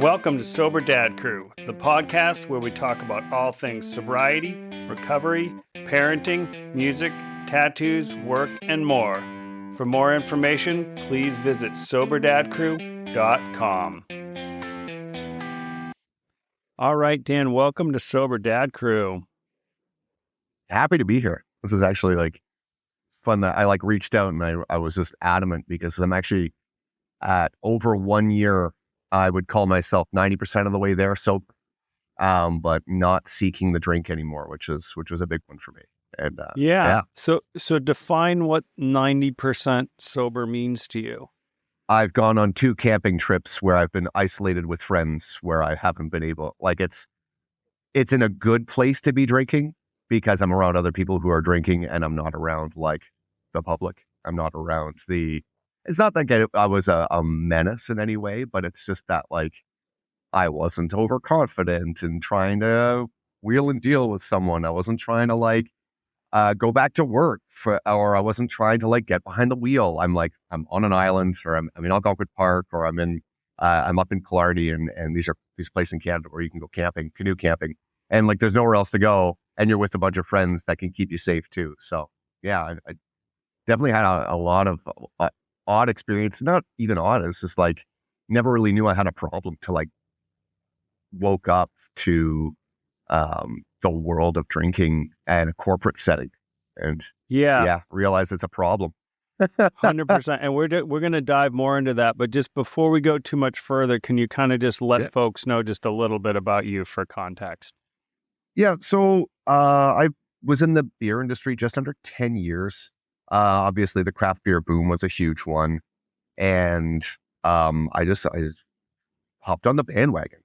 Welcome to Sober Dad Crew, the podcast where we talk about all things sobriety, recovery, parenting, music, tattoos, work, and more. For more information, please visit soberdadcrew.com. All right, Dan, welcome to Sober Dad Crew. Happy to be here. This is actually fun that I reached out and I was just adamant because I'm actually at over 1 year. I would call myself 90% of the way there sober, but not seeking the drink anymore, which was a big one for me. And yeah. So define what 90% sober means to you. I've gone on 2 camping trips where I've been isolated with friends where I haven't been able, it's in a good place to be drinking because I'm around other people who are drinking and I'm not around the public. I'm not around it's not that I was a menace in any way, but it's just that I wasn't overconfident and trying to wheel and deal with someone. I wasn't trying to go back to work or I wasn't trying to get behind the wheel. I'm on an island or I'm in Algonquin Park or I'm up in Killarney and these places in Canada where you can go camping, canoe camping, and there's nowhere else to go and you're with a bunch of friends that can keep you safe too. So yeah, I definitely had a lot of odd experience. Not even odd. It's just never really knew I had a problem till woke up to the world of drinking and a corporate setting, and realize it's a problem. 100%. And we're going to dive more into that. But just before we go too much further, can you kind of just let folks know just a little bit about you for context? Yeah. So I was in the beer industry just under 10 years. Obviously, the craft beer boom was a huge one, and I just hopped on the bandwagon.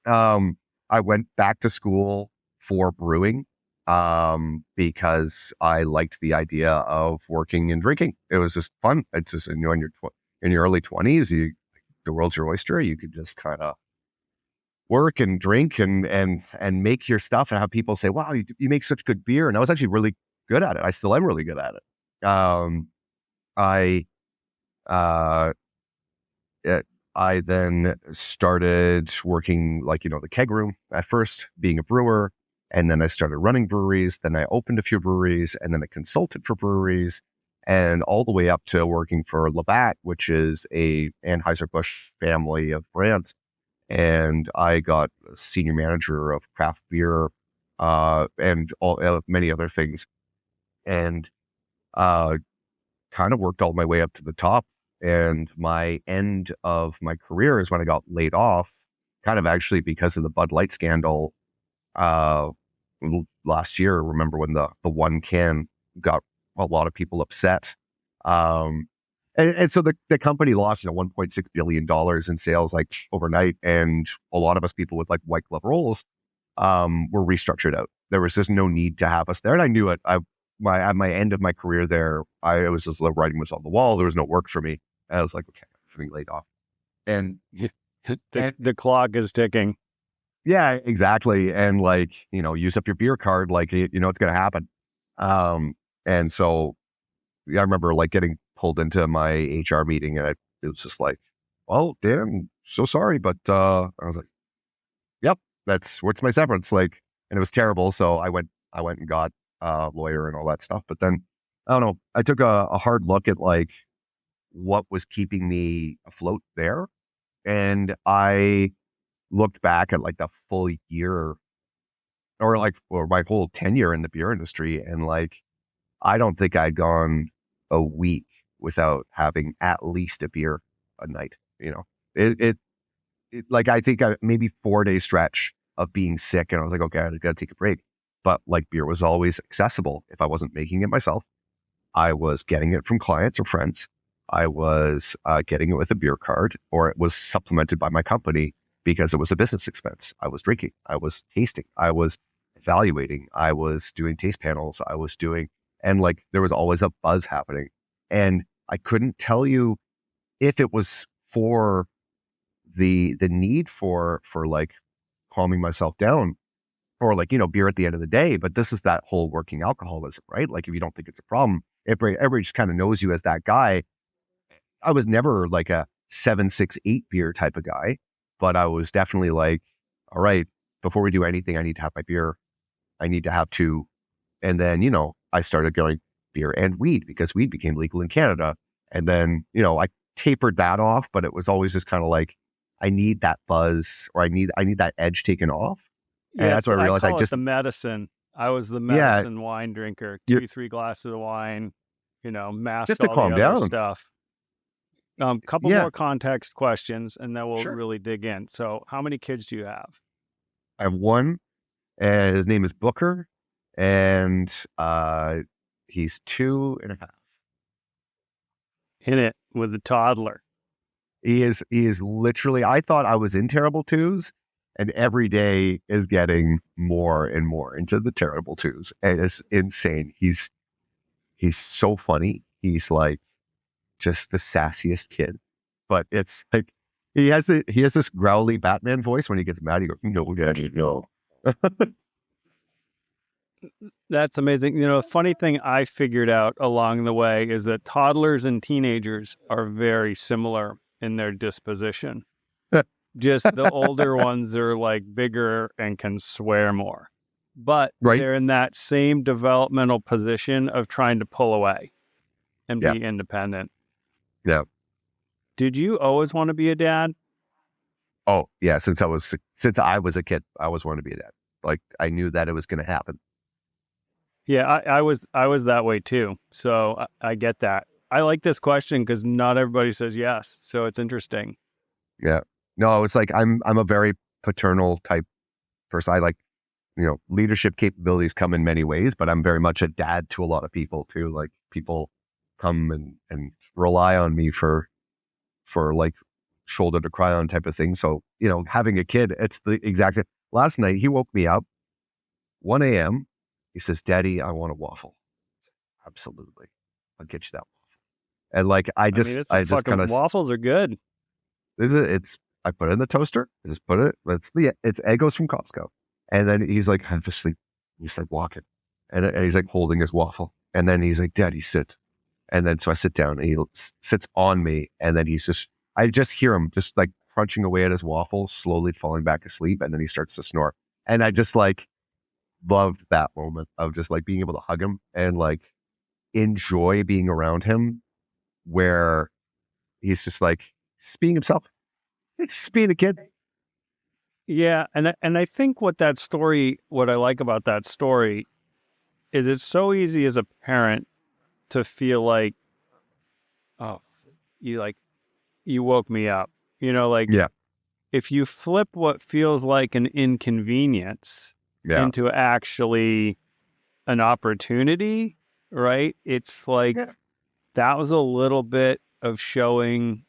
I went back to school for brewing because I liked the idea of working and drinking. It was just fun. It's just in your early 20s, the world's your oyster. You could just kind of work and drink and make your stuff and have people say, "Wow, you make such good beer." And I was actually really good at it. I still am really good at it. I then started working the keg room at first, being a brewer, and then I started running breweries. Then I opened a few breweries, and then I consulted for breweries, and all the way up to working for Labatt, which is a Anheuser-Busch family of brands. And I got senior manager of craft beer and many other things. And kind of worked all my way up to the top. And my end of my career is when I got laid off, kind of actually because of the Bud Light scandal last year. Remember when the one can got a lot of people upset. And so the company lost, $1.6 billion in sales overnight. And a lot of us people with white glove roles were restructured out. There was just no need to have us there. And I knew it. At my end of my career there, I was just writing was on the wall. There was no work for me. And I was okay, I'm being laid off. And the clock is ticking. Yeah, exactly. And use up your beer card, it's going to happen. And so I remember getting pulled into my HR meeting and it was just "Oh, Dan, so sorry." But I was "Yep, what's my severance?" And it was terrible. So I went and got a lawyer and all that stuff. But then, I don't know, I took a hard look at what was keeping me afloat there. And I looked back at the full year or my whole tenure in the beer industry. And I don't think I'd gone a week without having at least a beer a night. I think maybe 4-day stretch of being sick. And I was okay, I got to take a break. But beer was always accessible. If I wasn't making it myself, I was getting it from clients or friends. I was getting it with a beer card, or it was supplemented by my company because it was a business expense. I was drinking, I was tasting, I was evaluating, I was doing taste panels, and there was always a buzz happening. And I couldn't tell you if it was for the need for calming myself down, or beer at the end of the day. But this is that whole working alcoholism, right? If you don't think it's a problem, everybody just kind of knows you as that guy. I was never a 7, 6, 8 beer type of guy. but I was definitely like, all right, before we do anything, I need to have my beer. I need to have two. And then, I started going beer and weed because weed became legal in Canada. And then, I tapered that off, but it was always just kind of like, I need that buzz, or I need that edge taken off. And Yeah, that's what I I realized. call it the medicine. I was the Yeah, medicine wine drinker. you're 2, 3 glasses of wine, mask just to all the calm other down. stuff. Couple Yeah, more context questions, and then we'll sure. really dig in. So, how many kids do you have? I have one, and his name is Booker, and he's 2.5. In it with a toddler. He is literally, I thought I was in terrible twos, and every day is getting more and more into the terrible twos. And it's insane. He's so funny. He's like just the sassiest kid. But it's like he has this growly Batman voice when he gets mad. He goes, "No, Daddy, no." That's amazing. The funny thing I figured out along the way is that toddlers and teenagers are very similar in their disposition. Just the older ones are like bigger and can swear more. But Right? they're in that same developmental position of trying to pull away and Yeah. be independent. Yeah. Did you always want to be a dad? Oh, yeah. Since I was a kid, I always wanted to be a dad. Like I knew that it was going to happen. Yeah, I was that way too. So I get that. I like this question because not everybody says yes. So it's interesting. Yeah. No, it's like I'm a very paternal type person. I like, leadership capabilities come in many ways, but I'm very much a dad to a lot of people too. Like people come and rely on me for like shoulder to cry on type of thing. So, having a kid, it's the exact same. Last night he woke me up 1 a.m. He says, "Daddy, I want a waffle." I said, "Absolutely. I'll get you that waffle." And like I mean, it's a fucking waffles are good. I put it in the toaster. I just put it. It's Eggos from Costco. And then he's like, "I'm just sleep." He's like walking, and he's like holding his waffle. And then he's like, "Daddy, sit." And then so I sit down, and he sits on me. And then I just hear him just like crunching away at his waffle, slowly falling back asleep. And then he starts to snore. And I just like loved that moment of just like being able to hug him and like enjoy being around him, where he's just like just being himself. He's just being a kid. Yeah, and I think what I like about that story is it's so easy as a parent to feel like, oh, you woke me up. Yeah. If you flip what feels like an inconvenience Yeah. into actually an opportunity, right? It's like that was a little bit of showing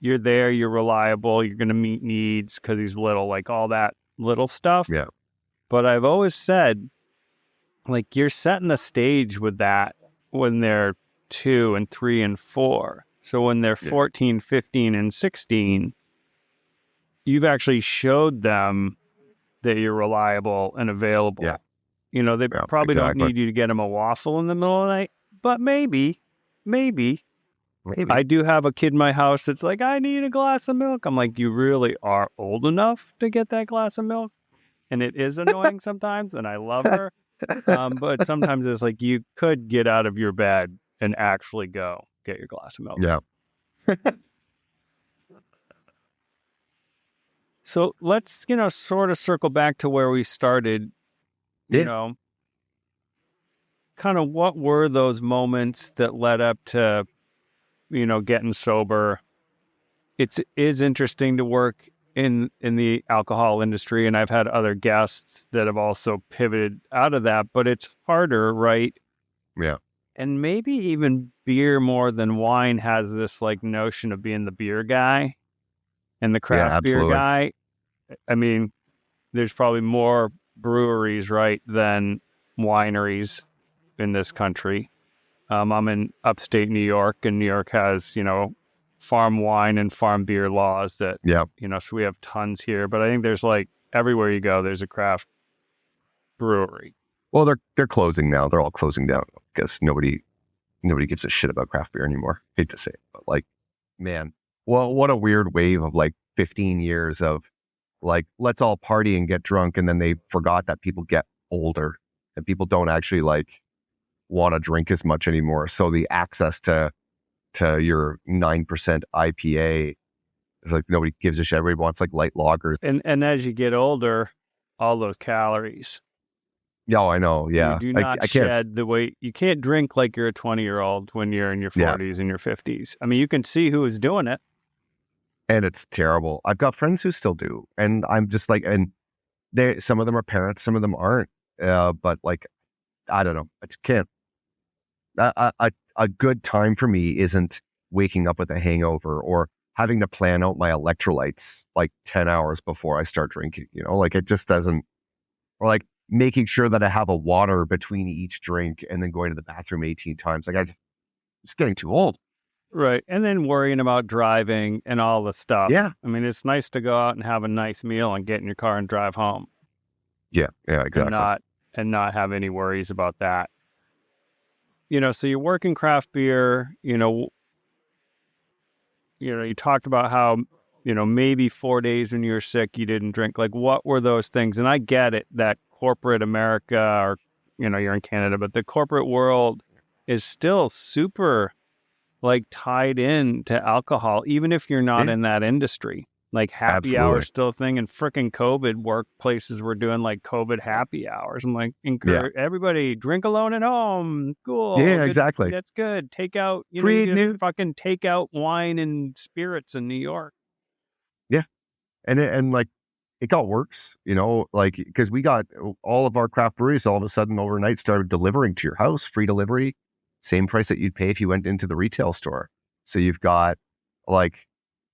you're there, you're reliable, you're going to meet needs because he's little, like all that little stuff. Yeah. But I've always said, like, you're setting the stage with that when they're 2 and 3 and 4. So when they're 14, 15, and 16, you've actually showed them that you're reliable and available. Yeah. They probably don't need you to get them a waffle in the middle of the night, but maybe. I do have a kid in my house that's like, I need a glass of milk. I'm like, you really are old enough to get that glass of milk? And it is annoying sometimes, and I love her. But sometimes it's like you could get out of your bed and actually go get your glass of milk. Yeah. So let's, sort of circle back to where we started, kind of what were those moments that led up to, getting sober. It is interesting to work in the alcohol industry, and I've had other guests that have also pivoted out of that, but it's harder, right? Yeah. And maybe even beer more than wine has this like notion of being the beer guy and the craft beer guy. I mean, there's probably more breweries, right, than wineries in this country. I'm in upstate New York, and New York has, farm wine and farm beer laws that, so we have tons here. But I think there's like everywhere you go, there's a craft brewery. Well, they're closing now. They're all closing down because nobody gives a shit about craft beer anymore. Hate to say it, but like, man, well, what a weird wave of like 15 years of like, let's all party and get drunk. And then they forgot that people get older and people don't actually like want to drink as much anymore. So the access to your 9% IPA is like, nobody gives a shit. Everybody wants like light lagers. And as you get older, all those calories. Yeah, I know. Yeah. You do not I can't, shed the weight. You can't drink like you're a 20-year-old when you're in your 40s and your 50s. I mean, you can see who is doing it. and it's terrible. I've got friends who still do. And I'm just like, and some of them are parents, some of them aren't. But like, I don't know. I just can't. A good time for me isn't waking up with a hangover or having to plan out my electrolytes like 10 hours before I start drinking, like it just doesn't, or like making sure that I have a water between each drink and then going to the bathroom 18 times. Like it's getting too old. Right. And then worrying about driving and all the stuff. Yeah. I mean, it's nice to go out and have a nice meal and get in your car and drive home. Yeah, exactly. And not have any worries about that. So you're working craft beer, you talked about how, maybe 4 days when you were sick, you didn't drink. Like, what were those things? And I get it that corporate America or, you're in Canada, but the corporate world is still super like tied in to alcohol, even if you're not in that industry. Like happy hour still a thing, and frickin' COVID workplaces were doing like COVID happy hours. I'm like, encourage everybody drink alone at home. Cool. Yeah, good, exactly. That's good. Take out, fucking take out wine and spirits in New York. Yeah, and like it got worse, like because we got all of our craft breweries all of a sudden overnight started delivering to your house, free delivery, same price that you'd pay if you went into the retail store. So you've got like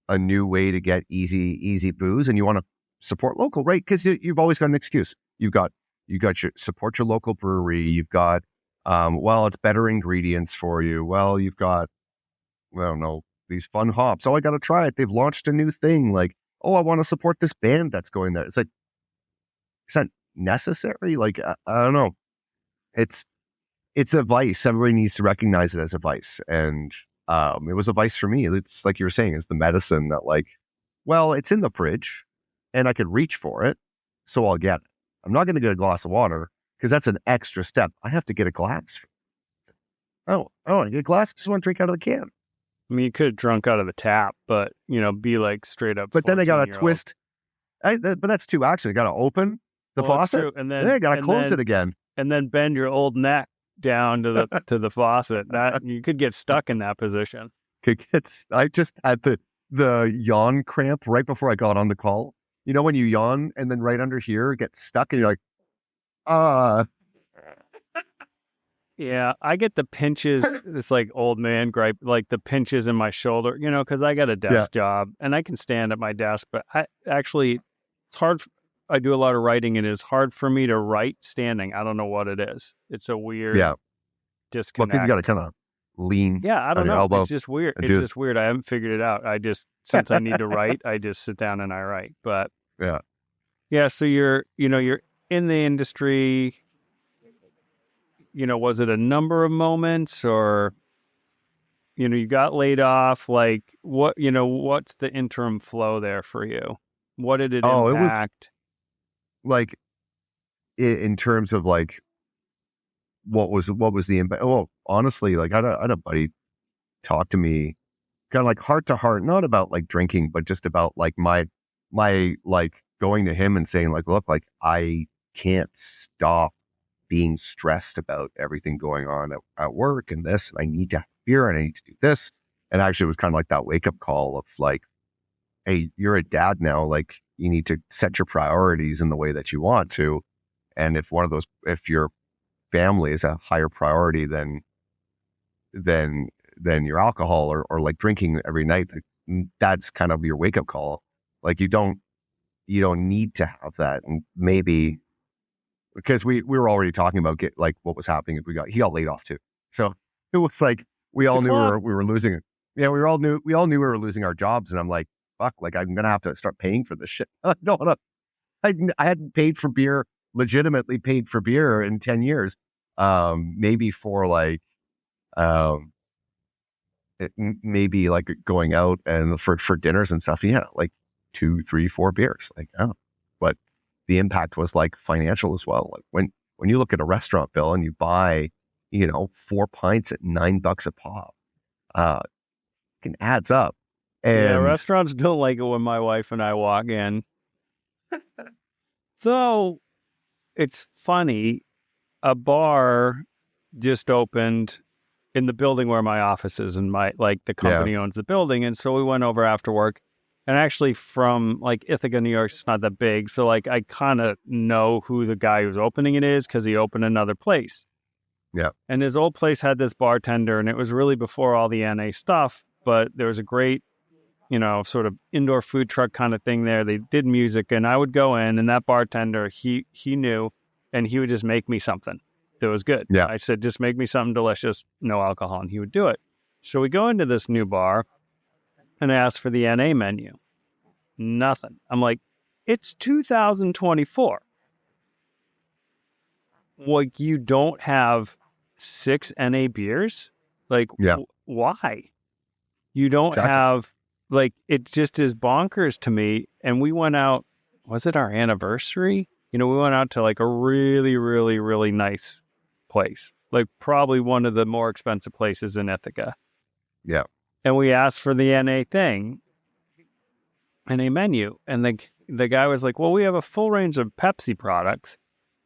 a new way to get easy booze, and you want to support local, right? Because you've always got an excuse. You got your support your local brewery. You've got it's better ingredients for you. Well, you've got these fun hops. Oh, I got to try it. They've launched a new thing. Like, oh, I want to support this band that's going there. It's like, is that necessary? Like, I don't know. It's a vice. Everybody needs to recognize it as a vice, and it was a vice for me. It's like you were saying, it's the medicine that like, it's in the fridge and I could reach for it. So I'll get it. I'm not going to get a glass of water because that's an extra step. I have to get a glass. Oh, I get a glass. I just want to drink out of the can. I mean, you could have drunk out of the tap, but, be like straight up. But then I got to twist. But that's too action. I got to open the faucet. And then I got to close it again. And then bend your old neck down to the faucet. That you could get stuck in that position. I just had the yawn cramp right before I got on the call. When you yawn and then right under here gets stuck and you're like, Yeah, I get the pinches. It's like old man gripe, like the pinches in my shoulder, because I got a desk job and I can stand at my desk, but it's hard. I do a lot of writing and it's hard for me to write standing. I don't know what it is. It's a weird disconnect. Well, because you got to kind of lean. Yeah, I don't know. It's just weird. It's just weird. I haven't figured it out. Since I need to write, I just sit down and I write. But yeah. So you're in the industry. Was it a number of moments or, you got laid off? Like what, what's the interim flow there for you? What did it impact? It was like in terms of like, what was the impact? Well, honestly, like I had a buddy talk to me kind of like heart to heart, not about like drinking, but just about like my like going to him and saying like, look, like I can't stop being stressed about everything going on at work and this, and I need to have beer and I need to do this. And actually it was kind of like that wake up call of like, hey, you're a dad now. Like you need to set your priorities in the way that you want to. And if your family is a higher priority than your alcohol or like drinking every night, that's kind of your wake up call. Like you don't need to have that. And maybe because we were already talking about like what was happening if he got laid off too. So it was like we all knew we were losing it. Yeah, we all knew we were losing our jobs, and I'm like, fuck, like I'm gonna have to start paying for this shit. No, I hadn't paid for beer, legitimately paid for beer in 10 years. Maybe for like maybe like going out and for dinners and stuff. Yeah, like 2, 3, 4 beers. Like, oh, but the impact was like financial as well. Like when you look at a restaurant bill and you buy, 4 pints at $9 a pop, it adds up. Yeah, And restaurants don't like it when my wife and I walk in. Though it's funny, a bar just opened in the building where my office is, and the company owns the building. And so we went over after work. And actually from like Ithaca, New York, it's not that big. So like I kind of know who the guy who's opening it is because he opened another place. Yeah. And his old place had this bartender, and it was really before all the NA stuff, but there was a great, sort of indoor food truck kind of thing there. They did music, and I would go in, and that bartender, he knew, and he would just make me something that was good. Yeah. I said, just make me something delicious, no alcohol, and he would do it. So we go into this new bar, and I ask for the NA menu. Nothing. I'm like, it's 2024. Like, you don't have 6 NA beers? Like, why? You don't have, like, it just is bonkers to me. And we went out, was it our anniversary? We went out to like a really, really, really nice place. Like probably one of the more expensive places in Ithaca. Yeah. And we asked for the NA thing, NA menu. And the guy was like, well, we have a full range of Pepsi products.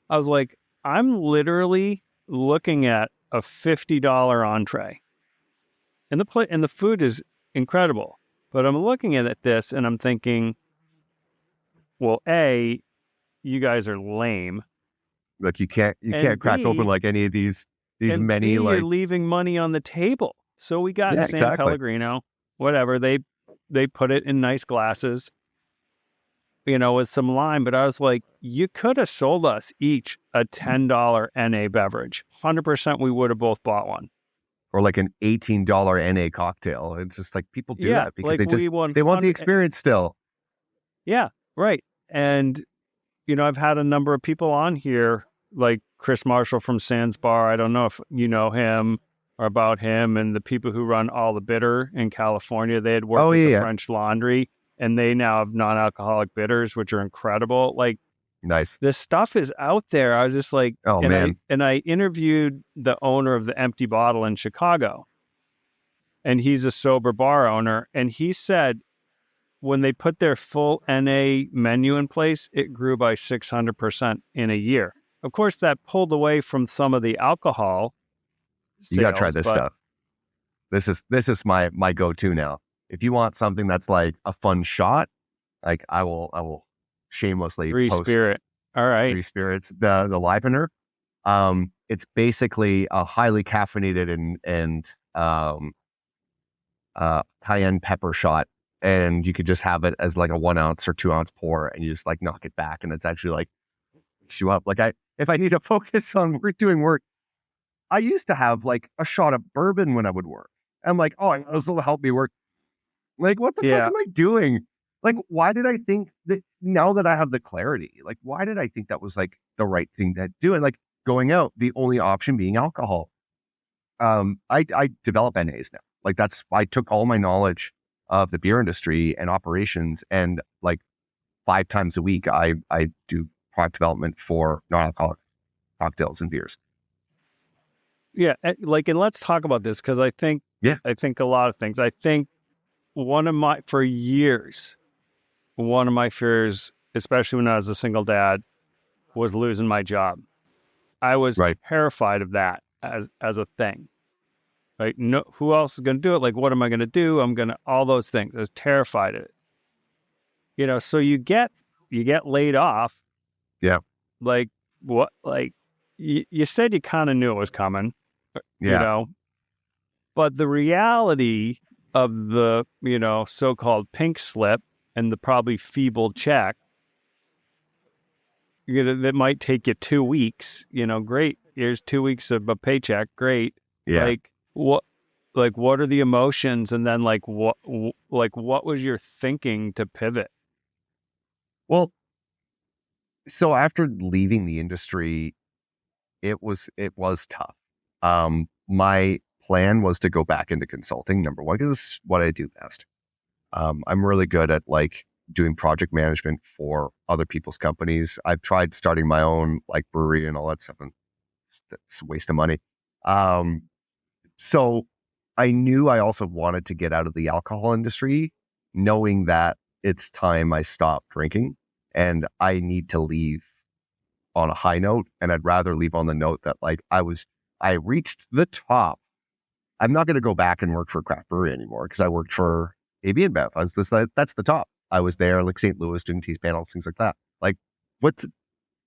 I was like, I'm literally looking at a $50 entree. And the food is incredible. But I'm looking at this and I'm thinking, well, A, you guys are lame. Like you can't crack open like any of these and many B, like you're leaving money on the table. So we got San exactly. Pellegrino, whatever. They put it in nice glasses, with some lime. But I was like, you could have sold us each a $10 NA beverage. 100% we would have both bought one. Or like an $18 NA cocktail. It's just like people do that because like they want the experience still. Yeah, right. And, I've had a number of people on here, like Chris Marshall from Sands Bar. I don't know if you know him or about him, and the people who run All the Bitter in California. They had worked at the French Laundry, and they now have non-alcoholic bitters, which are incredible. Like, nice. This stuff is out there. I was just like, oh, man. I interviewed the owner of the Empty Bottle in Chicago, and he's a sober bar owner. And he said when they put their full NA menu in place, it grew by 600% in a year. Of course, that pulled away from some of the alcohol sales. You got to try this stuff. This is my go-to now. If you want something that's like a fun shot, like I will shamelessly post Spirit. All right. 3 Spirits, the Livener. It's basically a highly caffeinated and cayenne pepper shot, and you could just have it as like a 1 ounce or 2 ounce pour, and you just like knock it back, and it's actually like you up. Like if I need to focus on doing work, I used to have like a shot of bourbon when I would work. I'm like, oh, this will help me work. Like, what the fuck am I doing? Like, why did I think that now that I have the clarity, like, why did I think that was like the right thing to do? And like going out, the only option being alcohol. I develop NAs now. Like I took all my knowledge of the beer industry and operations, and like 5 times a week, I do product development for non-alcoholic cocktails and beers. Yeah. And let's talk about this. Cause I think a lot of things. I think for years, one of my fears, especially when I was a single dad, was losing my job. I was terrified of that as a thing. Like, no, who else is going to do it? Like, what am I going to do? All those things. I was terrified of it. So you get laid off. Yeah. Like, what? Like, you said you kind of knew it was coming. Yeah. But the reality of the, so-called pink slip and the probably feeble check, that might take you 2 weeks, great. Here's 2 weeks of a paycheck. Great. Yeah. What are the emotions? And then what was your thinking to pivot? Well, so after leaving the industry, it was tough. My plan was to go back into consulting, number one, because it's what I do best. I'm really good at like doing project management for other people's companies. I've tried starting my own like brewery and all that stuff, and it's a waste of money. Um, so I knew I also wanted to get out of the alcohol industry, knowing that it's time I stop drinking and I need to leave on a high note. And I'd rather leave on the note that like I reached the top. I'm not going to go back and work for a craft brewery anymore because I worked for AB InBev. That's the top. I was there like St. Louis doing teas panels, things like that. Like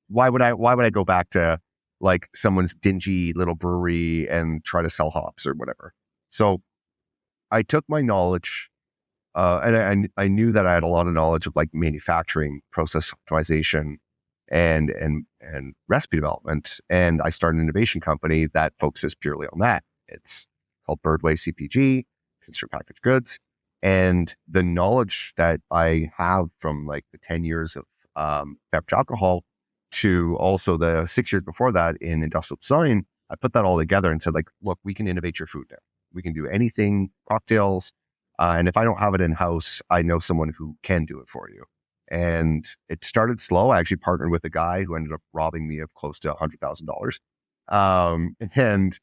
why would I go back to like someone's dingy little brewery and try to sell hops or whatever? So I took my knowledge, and I knew that I had a lot of knowledge of like manufacturing, process optimization, and recipe development. And I started an innovation company that focuses purely on that. It's called Birdway CPG, Consumer Packaged Goods. And the knowledge that I have from like the 10 years of beverage alcohol to also the 6 years before that in industrial design, I put that all together and said, like, look, we can innovate your food now. We can do anything, cocktails. And if I don't have it in-house, I know someone who can do it for you. And it started slow. I actually partnered with a guy who ended up robbing me of close to $100,000. And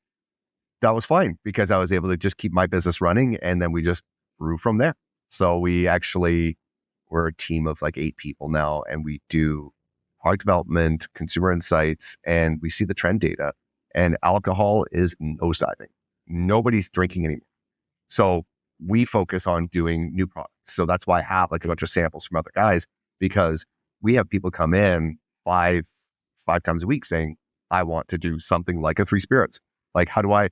that was fine because I was able to just keep my business running. And then we just grew from there. So we're a team of like 8 people now, and we do product development, consumer insights, and we see the trend data. And alcohol is nosediving. Nobody's drinking anymore. So we focus on doing new products. So that's why I have like a bunch of samples from other guys, because we have people come in five times a week saying, I want to do something like a 3 Spirits. Like, how do I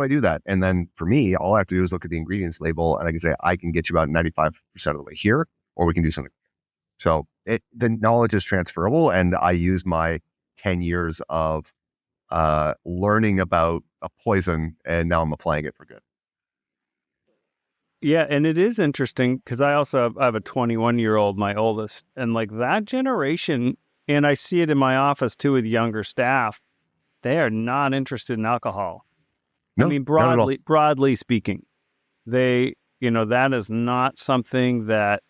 do that? And then for me, all I have to do is look at the ingredients label and I can say, I can get you about 95% of the way here, or we can do something. So the knowledge is transferable, and I use my 10 years of learning about a poison, and now I'm applying it for good. Yeah, and it is interesting because I have a 21-year-old, my oldest, and like that generation, and I see it in my office too with younger staff, they are not interested in alcohol. No, I mean, not at all. broadly speaking, they, that is not something that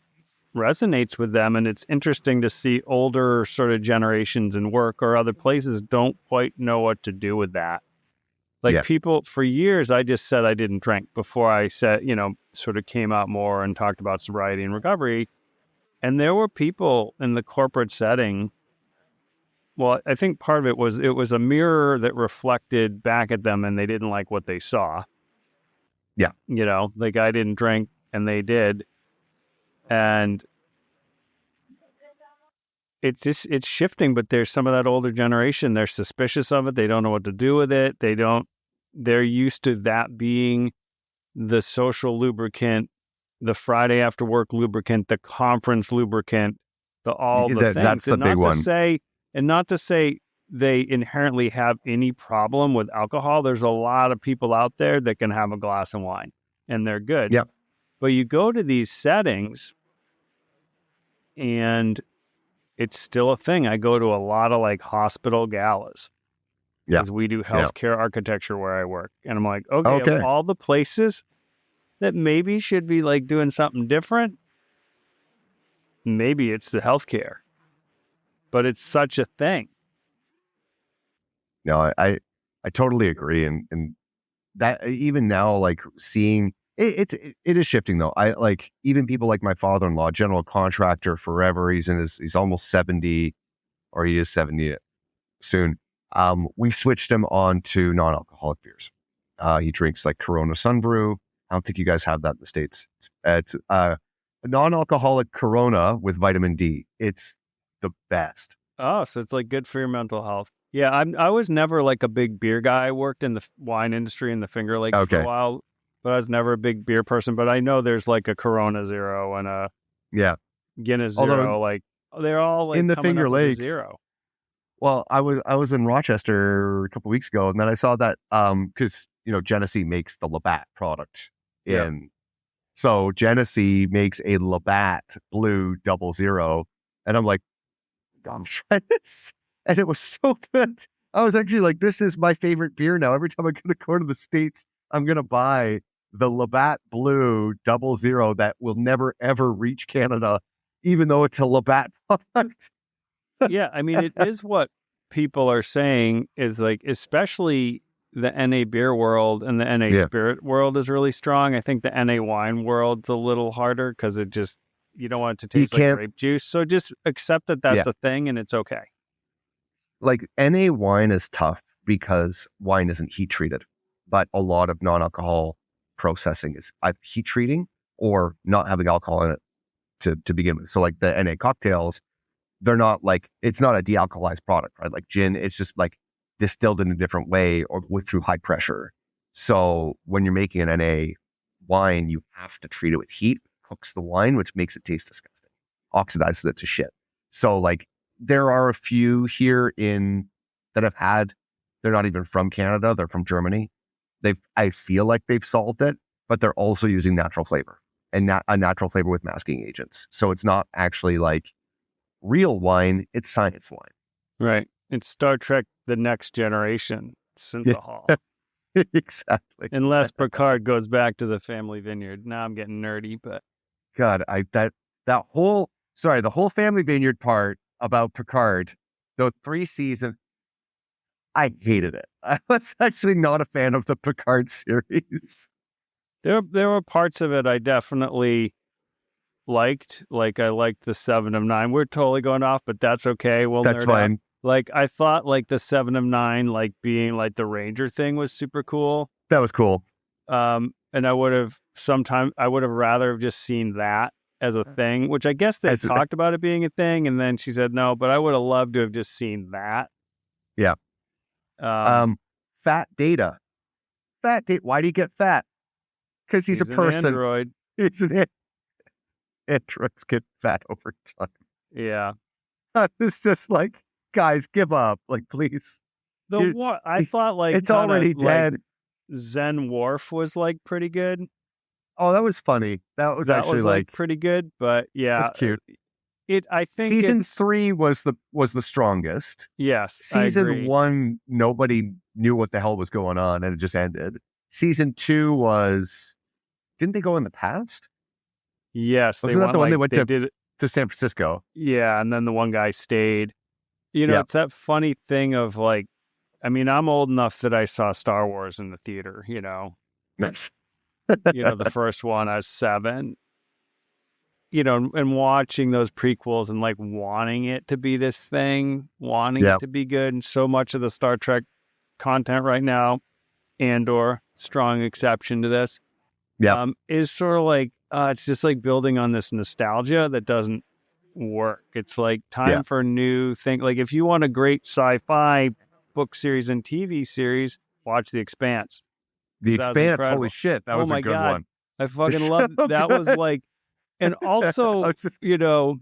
resonates with them. And it's interesting to see older sort of generations in work or other places don't quite know what to do with that. Like people, for years, I just said I didn't drink before I said, sort of came out more and talked about sobriety and recovery. And there were people in the corporate setting. Well, I think part of it was a mirror that reflected back at them and they didn't like what they saw. Yeah. The guy didn't drink and they did. And it's shifting, but there's some of that older generation. They're suspicious of it. They don't know what to do with it. They're used to that being the social lubricant, the Friday after work lubricant, the conference lubricant, things. That's the big one. Not to say they inherently have any problem with alcohol. There's a lot of people out there that can have a glass of wine and they're good. Yeah. But you go to these settings and it's still a thing. I go to a lot of like hospital galas because we do healthcare architecture where I work. And I'm like, okay, of all the places that maybe should be like doing something different, maybe it's the healthcare. But it's such a thing. No, I totally agree. And that even now, like seeing it is shifting though. I like even people like my father-in-law, general contractor forever. He's almost 70, or he is 70 soon. We switched him on to non-alcoholic beers. He drinks like Corona Sunbrew. I don't think you guys have that in the States. It's a non-alcoholic Corona with vitamin D. It's the best. Oh, so it's like good for your mental health. Yeah, I was never like a big beer guy. I worked in the wine industry in the Finger Lakes for a while, but I was never a big beer person. But I know there's like a Corona Zero and a Guinness Zero. Like they're all like in the coming Finger up Lakes. With a zero. Well, I was in Rochester a couple of weeks ago, and then I saw that because Genesee makes the Labatt product so Genesee makes a Labatt Blue 00, and I'm like, I'm trying this, and it was so good. I was actually like, this is my favorite beer now. Every time I'm gonna go to the States, I'm gonna buy the Labatt Blue 00 that will never ever reach Canada. even though it's a Labatt product. Yeah, I mean, it is what people are saying is like, especially the NA beer world and the NA spirit world is really strong. I think the NA wine world's a little harder because it just, you don't want it to taste like grape juice. So just accept that that's a thing and it's okay. Like NA wine is tough because wine isn't heat treated, but a lot of non-alcohol processing is heat treating or not having alcohol in it to begin with. So like the NA cocktails, they're not like, it's not a dealcoholized product, right? Like gin, it's just like distilled in a different way or through high pressure. So when you're making an NA wine, you have to treat it with heat, cooks the wine, which makes it taste disgusting, oxidizes it to shit. So like there are a few here that have had, they're not even from Canada, they're from Germany. I feel like they've solved it, but they're also using natural flavor and a natural flavor with masking agents. So it's not actually like real wine, it's science wine. Right. It's Star Trek The Next Generation, synthahol. Exactly. Unless Picard goes back to the family vineyard. Now I'm getting nerdy, but God, the whole family vineyard part about Picard, those 3 seasons, I hated it. I was actually not a fan of the Picard series. There were parts of it I definitely liked. Like I liked the 7 of 9. We're totally going off, but that's okay. That's fine. Out. Like I thought like the 7 of 9, like being like the Ranger thing was super cool. That was cool. And I would have rather have just seen that as a thing, which I guess they talked about it being a thing. And then she said no, but I would have loved to have just seen that. Yeah. Fat Data. Why do you get fat? Because he's a person. An android. It's an androids get fat over time. Yeah. It's just like, guys, give up. Like, please. I thought like it's already dead. Like Zen Wharf was like pretty good. Oh, that was funny. That was actually like pretty good, but yeah, it's cute. I think season 3 was the strongest. Yes, season 1, nobody knew what the hell was going on, and it just ended. Season 2 was, didn't they go in the past? Yes, wasn't that the one they went to San Francisco? Yeah, and then the one guy stayed. You know, It's that funny thing of like, I mean, I'm old enough that I saw Star Wars in the theater. You know, nice. The first one I was 7. You know, and watching those prequels and like wanting it to be this thing, wanting it to be good. And so much of the Star Trek content right now, Andor, strong exception to this, is sort of like, it's just like building on this nostalgia that doesn't work. It's like time for a new thing. Like if you want a great sci-fi book series and TV series, watch The Expanse. The Expanse, holy shit, that was a good one. I fucking love that. Was like, and also, you know,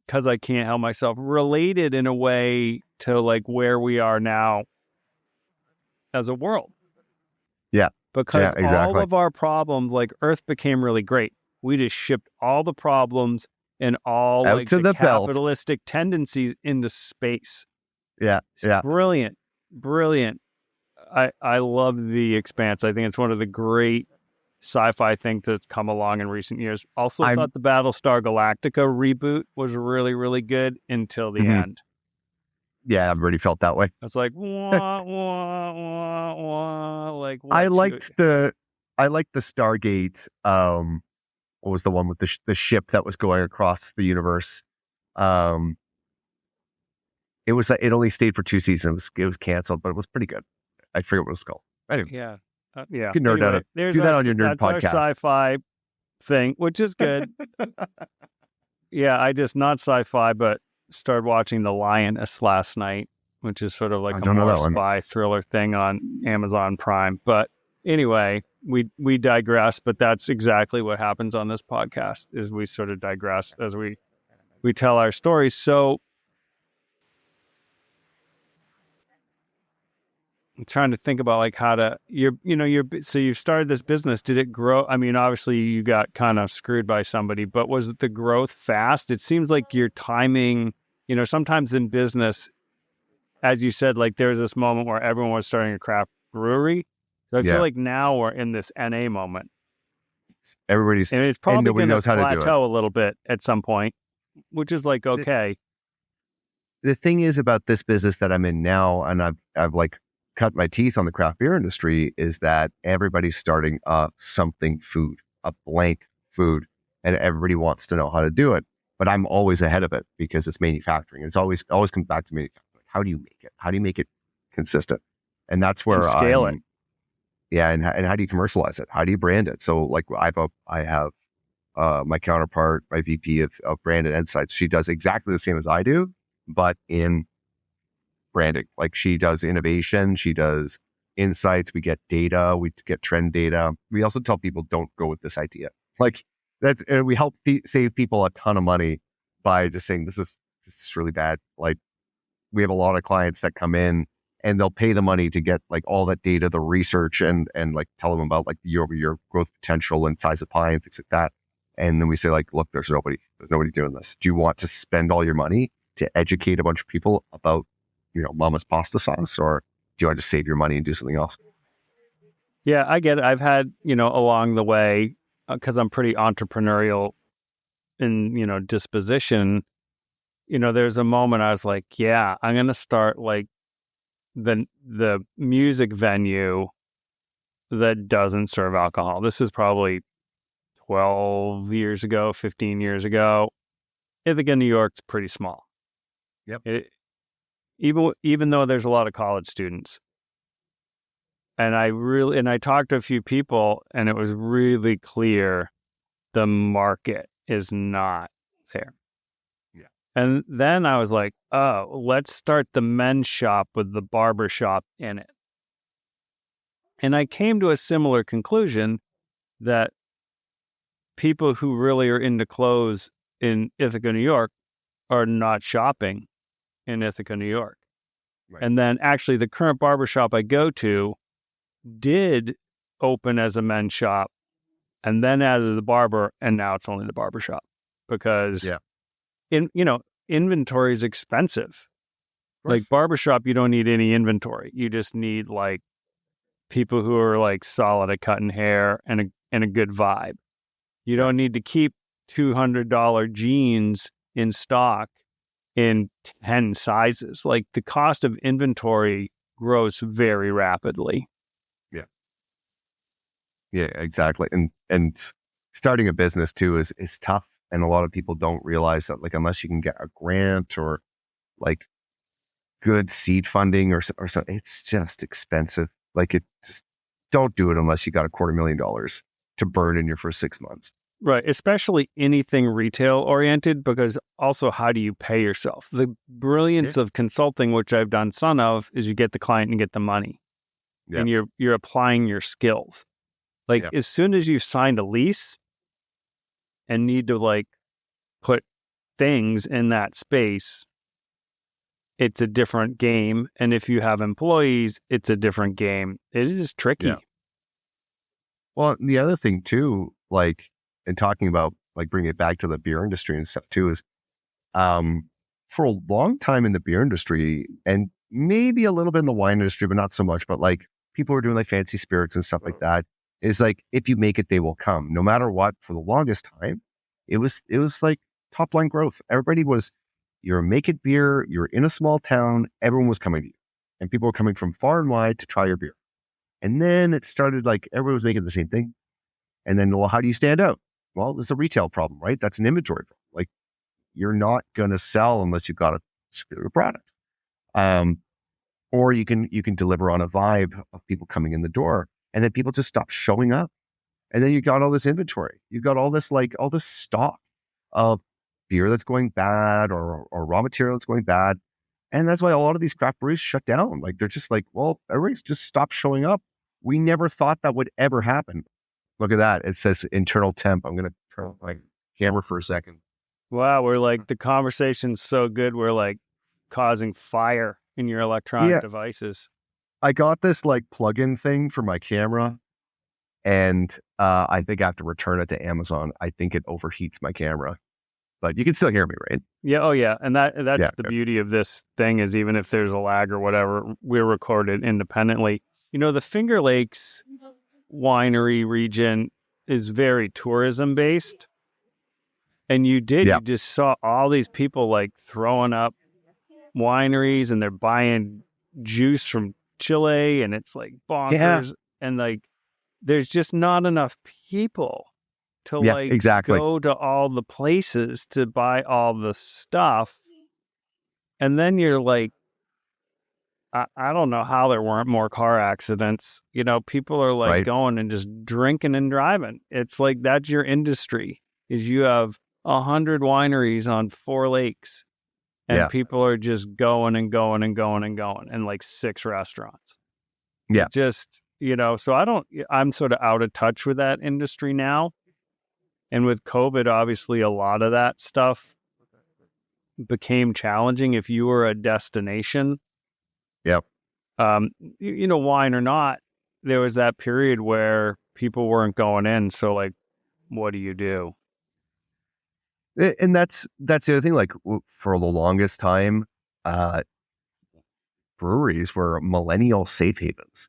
because I can't help myself, related in a way to like where we are now as a world. Yeah. Because all of our problems, like Earth became really great. We just shipped all the problems and all out like to the capitalistic tendencies into space. Yeah. It's brilliant. I love The Expanse. I think it's one of the great sci-fi things that's come along in recent years. Also thought the Battlestar Galactica reboot was really, really good until the end. Yeah, I've already felt that way. It's like wah, wah, wah, wah. Like I liked the Stargate. What was the one with the ship that was going across the universe? It was it only stayed for 2 seasons. It was canceled, but it was pretty good. I forget what it was called. Anyways, yeah. You can nerd out. Do that on your nerd podcast. That's our sci-fi thing, which is good. Yeah, I just not sci-fi, but started watching The Lioness last night, which is sort of like a more spy thriller thing on Amazon Prime. But anyway, we digress, but that's exactly what happens on this podcast is we sort of digress as we tell our stories. So I'm trying to think about like how to so you've started this business. Did it grow? I mean, obviously you got kind of screwed by somebody, but was the growth fast? It seems like your timing, you know, sometimes in business, as you said, like there's this moment where everyone was starting a craft brewery. So I feel like now we're in this NA moment. And it's probably going to plateau a little bit at some point. which is like, okay. The thing is about this business that I'm in now, and I've like cut my teeth on the craft beer industry, is that everybody's starting a something food, a blank food, and everybody wants to know how to do it. But I'm always ahead of it because it's manufacturing. It's always comes back to manufacturing. How do you make it? How do you make it consistent? And that's And where scale it. yeah. And how do you commercialize it? How do you brand it? So like I have my counterpart, my VP of brand and insights. She does exactly the same as I do, but in branding. Like she does innovation, she does insights. We get data, we get trend data. We also tell people don't go with this idea. Like that's and we help save people a ton of money by just saying this is really bad. Like we have a lot of clients that come in and they'll pay the money to get like all that data, the research, and like tell them about like the year-over-year growth potential and size of pie and things like that. And then we say like, look, there's nobody doing this. Do you want to spend all your money to educate a bunch of people about, mama's pasta sauce, or do you want to just save your money and do something else? Yeah, I get it. I've had, along the way, because I'm pretty entrepreneurial in, disposition, there's a moment I was like, yeah, I'm going to start like the music venue that doesn't serve alcohol. This is probably 12 years ago, 15 years ago. Ithaca, New York's pretty small. Yep. Even though there's a lot of college students. And I talked to a few people, and it was really clear the market is not there. Yeah. And then I was like, oh, let's start the men's shop with the barber shop in it. And I came to a similar conclusion that people who really are into clothes in Ithaca, New York are not shopping in Ithaca, New York. Right. And then actually the current barbershop I go to did open as a men's shop and then added the barber, and now it's only the barbershop because inventory is expensive. Like barbershop, you don't need any inventory. You just need like people who are like solid at cutting hair and a good vibe. You don't need to keep $200 jeans in stock in 10 sizes. Like the cost of inventory grows very rapidly. Yeah, exactly. And starting a business too is tough. And a lot of people don't realize that like, unless you can get a grant or like good seed funding or something, it's just expensive. Like don't do it unless you got $250,000 to burn in your first 6 months. Right. Especially anything retail oriented, because also how do you pay yourself? The brilliance of consulting, which I've done some of, is you get the client and get the money and you're applying your skills. Like as soon as you signed a lease and need to like put things in that space, it's a different game. And if you have employees, it's a different game. It is tricky. Yeah. Well, the other thing too, like, and talking about like bringing it back to the beer industry and stuff too, is for a long time in the beer industry and maybe a little bit in the wine industry, but not so much, but like people were doing like fancy spirits and stuff like that. It's like, if you make it, they will come. No matter what, for the longest time, it was like top line growth. Everybody was, you're making beer, you're in a small town, everyone was coming to you. And people were coming from far and wide to try your beer. And then it started like everyone was making the same thing. And then, well, how do you stand out? Well, there's a retail problem, right? That's an inventory problem. Like you're not going to sell unless you've got a superior product. Or you can deliver on a vibe of people coming in the door, and then people just stop showing up. And then you got all this inventory. You've got all this stock of beer that's going bad or raw material that's going bad. And that's why a lot of these craft breweries shut down. Like they're just like, well, everybody's just stopped showing up. We never thought that would ever happen. Look at that. It says internal temp. I'm going to turn on my camera for a second. Wow. We're like, the conversation's so good. We're like causing fire in your electronic devices. I got this like plug-in thing for my camera, and I think I have to return it to Amazon. I think it overheats my camera, but you can still hear me, right? Yeah. Oh yeah. And that's the beauty of this thing, is even if there's a lag or whatever, we're recorded independently. The Finger Lakes winery region is very tourism based. And you Yeah. just saw all these people like throwing up wineries, and they're buying juice from Chile, and it's like Yeah. bonkers. And like, there's just not enough people to Yeah, like exactly. go to all the places to buy all the stuff. And then you're like, I don't know how there weren't more car accidents. People are like Right. going and just drinking and driving. It's like that's your industry. Is you have 100 wineries on 4 lakes, and Yeah. people are just going and going and going and going, and like 6 restaurants. Yeah. It just, so I'm sort of out of touch with that industry now. And with COVID, obviously, a lot of that stuff became challenging if you were a destination. Yep. Wine or not, there was that period where people weren't going in. So, like, what do you do? And that's the other thing. Like for the longest time, uh, breweries were millennial safe havens.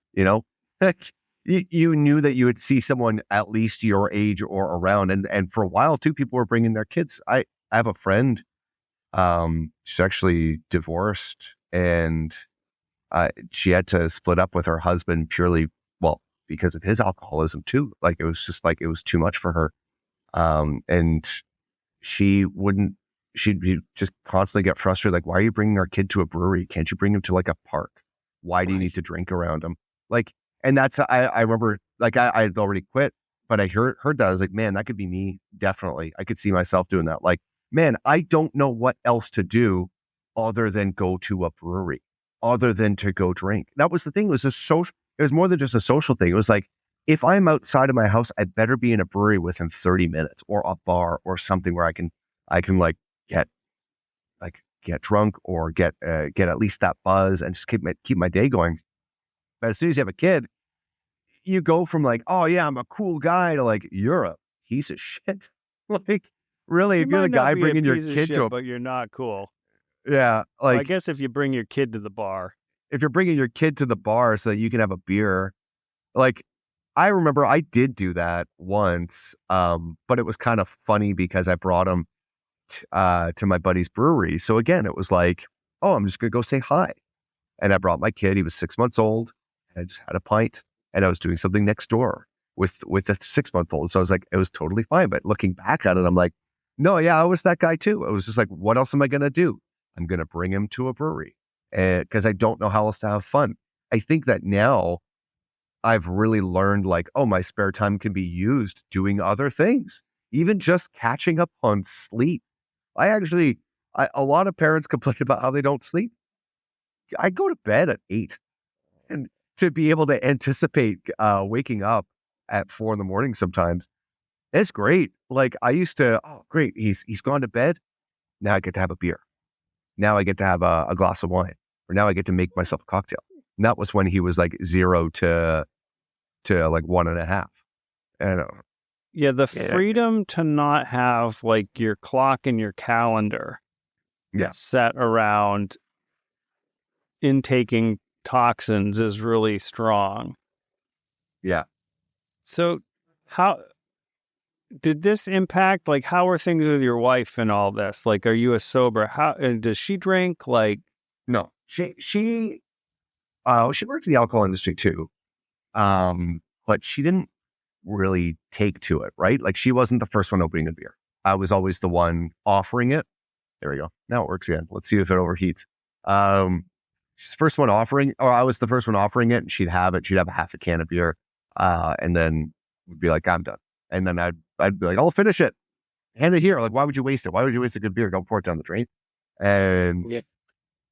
Like you knew that you would see someone at least your age or around, and for a while too, people were bringing their kids. I have a friend. She's actually divorced, and she had to split up with her husband purely, well, because of his alcoholism too. Like it was just like it was too much for her. And she'd be just constantly get frustrated. Like, why are you bringing our kid to a brewery? Can't you bring him to like a park? Why do you need to drink around him? Like, and that's, I remember, like, I had already quit, but I heard that. I was like, man, that could be me. Definitely. I could see myself doing that. Like, man, I don't know what else to do other than go to a brewery, other than to go drink. That was the thing. It was a social, it was more than just a social thing. It was like, if I'm outside of my house, I better be in a brewery within 30 minutes or a bar or something where I can like get drunk or get at least that buzz and just keep my day going. But as soon as you have a kid, you go from like, oh yeah, I'm a cool guy to like, you're a piece of shit. Like, really, You if you're the might not guy be a bringing your piece of kid shit, to a, but you're not cool. yeah, Well, I like guess if you bring your kid to the bar. if you're bringing your kid to the bar so that you can have a beer, like I remember I did do that once, but it was kind of funny because I brought him to my buddy's brewery. So again, it was like, oh, I'm just gonna go say hi. And I brought my kid. He was 6 months old. And I just had a pint, and I was doing something next door with a 6 month old. So I was like, it was totally fine. But looking back at it, I'm like, no, yeah, I was that guy too. I was just like, what else am I gonna do? I'm gonna bring him to a brewery, because I don't know how else to have fun. I think that now I've really learned like, oh, my spare time can be used doing other things, even just catching up on sleep. I actually, a lot of parents complain about how they don't sleep. I go to bed at 8, and to be able to anticipate waking up at 4 in the morning sometimes, it's great. Like I used to, oh, great, he's gone to bed. Now I get to have a beer. Now I get to have a glass of wine, or now I get to make myself a cocktail. And that was when he was like 0 to like 1.5. And Yeah, the yeah, freedom to not have like your clock and your calendar yeah, set around intaking toxins is really strong. yeah. So, how did this impact? Like, how are things with your wife and all this? Like, are you a sober? How and does she drink? Like, No, she worked in the alcohol industry too. But she didn't really take to it, right? Like she wasn't the first one opening a beer. I was always the one offering it. There we go. Now it works again. Let's see if it overheats. She's the first one offering, or I was the first one offering it, and she'd have it. She'd have a half a can of beer, and then would be like, "I'm done." And then I'd be like, "I'll finish it. Hand it here." Like, why would you waste it? Why would you waste a good beer? Go pour it down the drain. And yeah,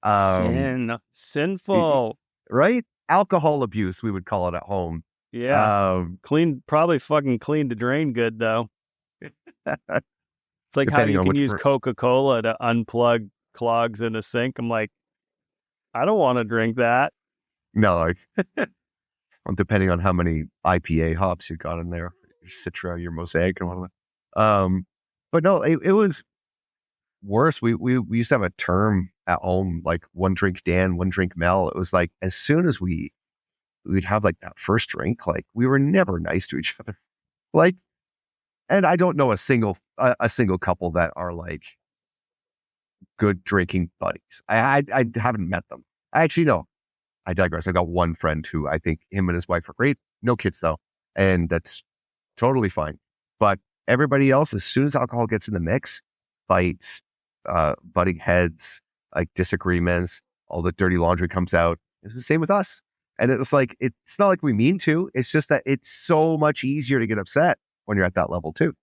um, sinful. right? Alcohol abuse, we would call it at home. Yeah, probably fucking clean the drain good though. It's like how Depending you on can which, use Coca-Cola to unplug clogs in a sink. I'm like, I don't want to drink that. no, like, depending on how many IPA hops you got in there, your Citra, your Mosaic, and all of that. But no, it was worse. We used to have a term at home, like one drink Dan, one drink Mel. It was like as soon as we'd have like that first drink, like we were never nice to each other. Like, and I don't know a single a single couple that are like good drinking buddies. I haven't met them. I actually know. I digress. I got one friend who I think him and his wife are great. No kids though, and that's totally fine. But everybody else, as soon as alcohol gets in the mix, fights, butting heads, like disagreements, all the dirty laundry comes out. It's the same with us. And it was like, it's not like we mean to. It's just that it's so much easier to get upset when you're at that level too.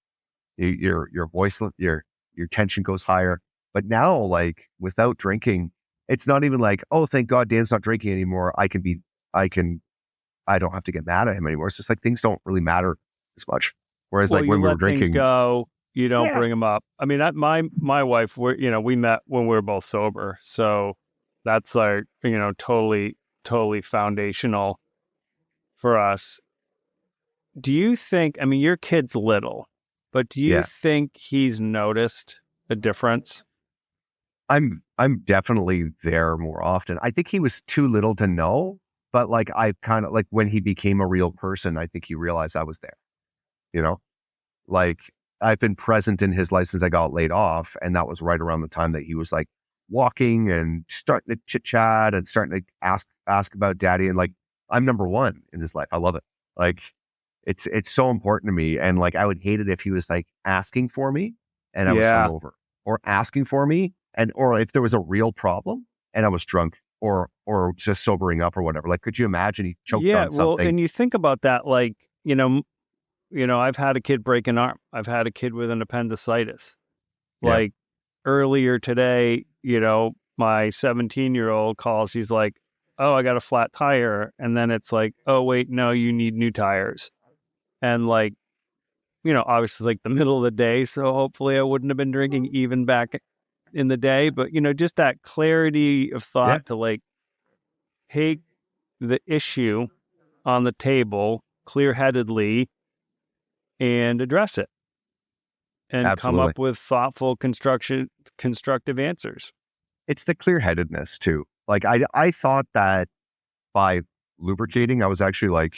Your voice, your tension goes higher. But now, like without drinking, it's not even like, oh, thank God Dan's not drinking anymore. I can, I don't have to get mad at him anymore. It's just like things don't really matter as much. Whereas Well, like you when we were let things drinking, go. You don't yeah, bring them up. I mean, my wife, we met when we were both sober. So that's like, totally foundational for us. Do you think, I mean, your kid's little, but do you yeah, think he's noticed a difference? I'm definitely there more often. I think he was too little to know, but like I kind of like when he became a real person, I think he realized I was there, you know? Like I've been present in his life since I got laid off, and that was right around the time that he was like walking and starting to chit chat and starting to ask about daddy, and like I'm number one in his life. I love it. Like it's so important to me, and like I would hate it if he was like asking for me and I was Yeah. hungover, or asking for me and or if there was a real problem and I was drunk or just sobering up or whatever. Like, could you imagine he choked Yeah. on Well, something? and you think about that, like, I've had a kid break an arm. I've had a kid with an appendicitis. Yeah, Like earlier today, my 17-year-old calls. She's like, "Oh, I got a flat tire." And then it's like, "Oh, wait, no, you need new tires." And like, obviously like the middle of the day. So hopefully I wouldn't have been drinking even back in the day. But, just that clarity of yeah, thought to like take the issue on the table clear headedly and address it and come absolutely. up with thoughtful constructive answers. It's the clear headedness too. Like I thought that by lubricating, I was actually like,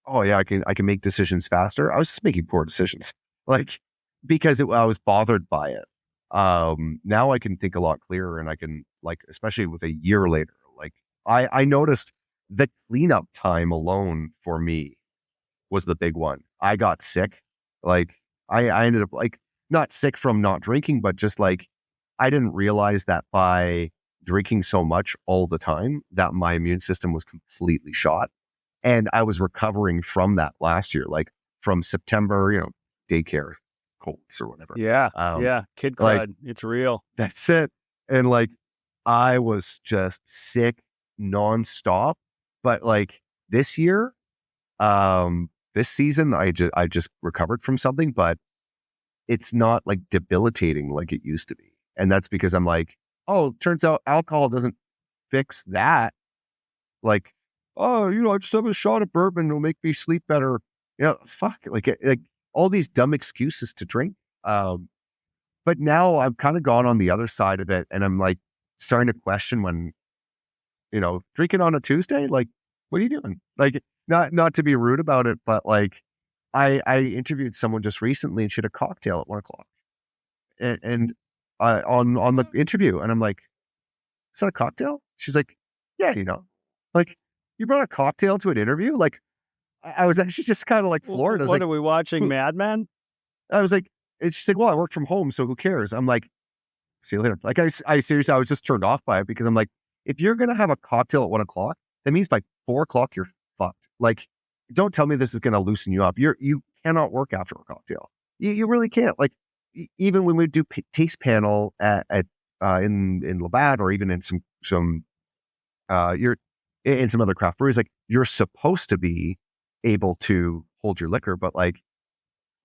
oh yeah, I can make decisions faster. I was just making poor decisions, like because I was bothered by it. Now I can think a lot clearer, and I can like, especially with a year later, like I noticed the cleanup time alone for me was the big one. I got sick, like I ended up like not sick from not drinking, but just like I didn't realize that by drinking so much all the time that my immune system was completely shot, and I was recovering from that last year, like from September, daycare colds or whatever. Yeah. Um, Yeah. Kid like crud. It's real. that's it. And like I was just sick nonstop. But like this year, this season, I just recovered from something, but it's not like debilitating like it used to be. And that's because I'm like, oh, turns out alcohol doesn't fix that. Like, oh, I just have a shot of bourbon, it'll make me sleep better. Fuck, like all these dumb excuses to drink. Um, but now I've kind of gone on the other side of it, and I'm like starting to question when, drinking on a Tuesday, like, what are you doing? Like, not to be rude about it, but like, I interviewed someone just recently, and she had a cocktail at 1 o'clock, and on the interview, and I'm like, is that a cocktail? She's like, yeah, like you brought a cocktail to an interview. Like I was actually just kind of like floored. I was What like, are we watching? who? Mad Men? I was like, and she's like, well, I work from home, so who cares? I'm like, see you later. Like I seriously, I was just turned off by it because I'm like, if you're gonna have a cocktail at 1 o'clock, that means by 4 o'clock you're fucked. Like, don't tell me this is gonna loosen you up. You cannot work after a cocktail. You really can't. Like, even when we do taste panel at in Labatt, or even in some you're in some other craft breweries, like you're supposed to be able to hold your liquor, but like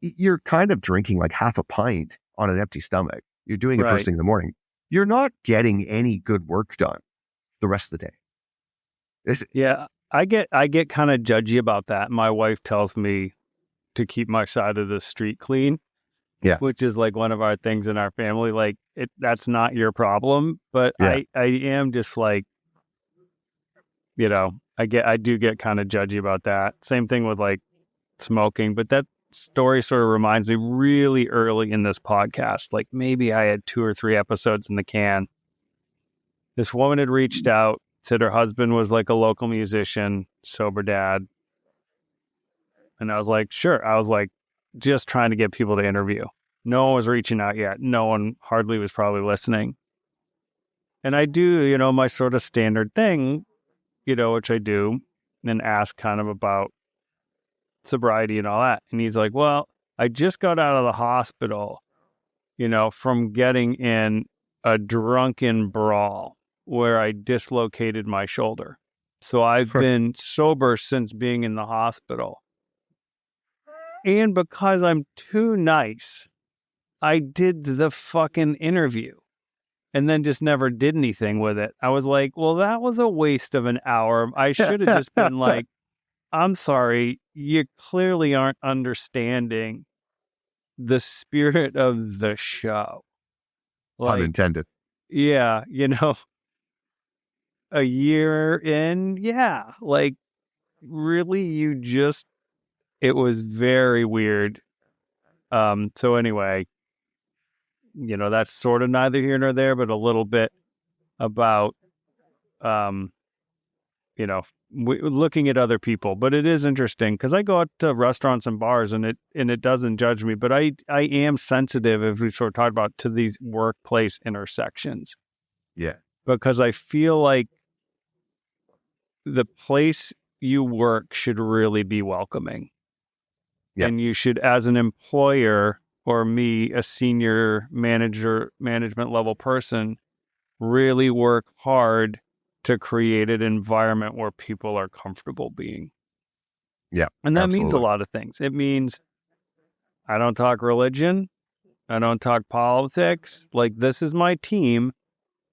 you're kind of drinking like half a pint on an empty stomach. You're doing it first Right. thing in the morning. You're not getting any good work done the rest of the day. It's, Yeah. I get kind of judgy about that. My wife tells me to keep my side of the street clean, yeah, which is like one of our things in our family. Like that's not your problem. But yeah, I am just like, I do get kind of judgy about that. Same thing with like smoking, but story sort of reminds me really early in this podcast, like maybe I had 2 or 3 episodes in the can. This woman had reached out, said her husband was like a local musician, sober dad. And I was like, sure. I was like, just trying to get people to interview. No one was reaching out yet. No one hardly was probably listening. And I do, my sort of standard thing, which I do, and ask kind of about sobriety and all that. And he's like, well, I just got out of the hospital, from getting in a drunken brawl where I dislocated my shoulder. So I've been sober since being in the hospital. And because I'm too nice, I did the fucking interview and then just never did anything with it. I was like, well, that was a waste of an hour. I should have just been like, I'm sorry, you clearly aren't understanding the spirit of the show. Pun intended. Yeah, a year in, yeah, like really it was very weird. So anyway, that's sort of neither here nor there, but a little bit about, looking at other people. But it is interesting because I go out to restaurants and bars and it doesn't judge me, but I am sensitive, as we sort of talked about, to these workplace intersections. Yeah. Because I feel like the place you work should really be welcoming. Yeah. And you should, as an employer or me, a senior management level person, really work hard to create an environment where people are comfortable being. Yeah. And that means a lot of things. It means I don't talk religion. I don't talk politics. Like, this is my team.